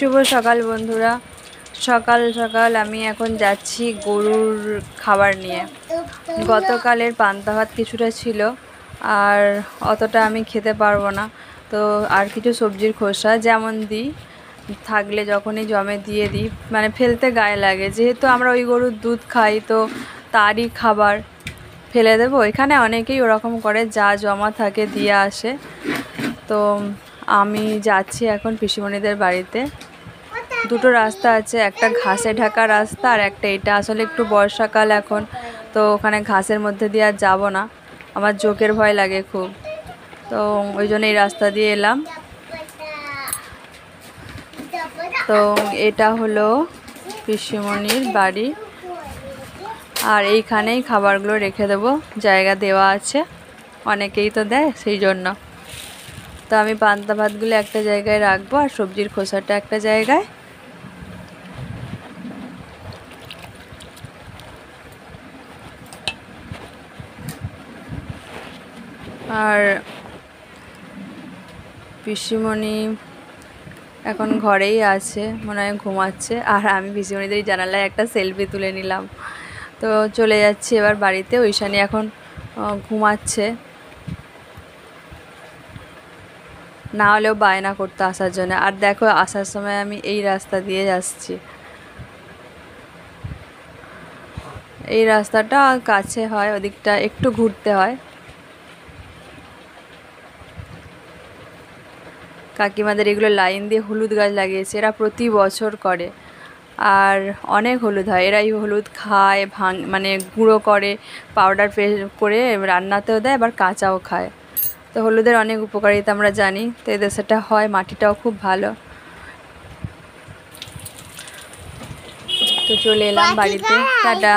শুভ সকাল বন্ধুরা। সকাল সকাল আমি এখন যাচ্ছি গরুর খাবার নিয়ে। গতকালের পান্তা ভাত কিছুটা ছিল, আর অতটা আমি খেতে পারবো না, তো আর কিছু সবজির খোসা যেমন দিই থাকলে যখনই জমে দিয়ে দিই, মানে ফেলতে গায়ে লাগে, যেহেতু আমরা ওই গরুর দুধ খাই তো তারই খাবার ফেলে দেবো। এখানে অনেকেই ওরকম করে, যা জমা থাকে দিয়ে আসে। তো আমি যাচ্ছি এখন পিসিমণিদের বাড়িতে। দুটো রাস্তা আছে, একটা ঘাসে ঢাকা রাস্তা আর একটা এটা। আসলে একটু বর্ষাকাল এখন, তো ওখানে ঘাসের মধ্যে দিয়ে আর যাবো না, আমার চোখের ভয় লাগে খুব, তো ওই জন্য এই রাস্তা দিয়ে এলাম। তো এটা হলো পিসিমণির বাড়ি, আর এইখানেই খাবারগুলো রেখে দেবো, জায়গা দেওয়া আছে, অনেকেই তো দেয় সেই জন্য। তো আমি পান্তা ভাতগুলো একটা জায়গায় রাখবো আর সবজির খোসাটা একটা জায়গায়। আর পিসিমণি এখন ঘরেই আছে, মনে হয় ঘুমাচ্ছে, আর আমি পিসিমণিদের জানালায় একটা সেলফি তুলে নিলাম। তো চলে যাচ্ছি এবার বাড়িতে। ঐশানি এখন ঘুমাচ্ছে, না হলেও বায়না করতে আসার জন্য। আর দেখো, আসার সময় আমি এই রাস্তা দিয়ে যাচ্ছি। এই রাস্তাটা কাছে হয়, ওদিকটা একটু ঘুরতে হয়। কাকিমাদের এগুলো লাইন দিয়ে হলুদ গাছ লাগিয়েছে, এরা প্রতি বছর করে, আর অনেক হলুদ হয়। এরাই হলুদ খায়, মানে গুঁড়ো করে, পাউডার করে রান্নাতেও দেয়, আবার কাঁচাও খায়। তো হলুদের অনেক উপকারিতা আমরা জানি, তো এদের সেটা হয়। মাটিটাও খুব ভালো। তো চলে এলাম বাড়িতে, টাটা।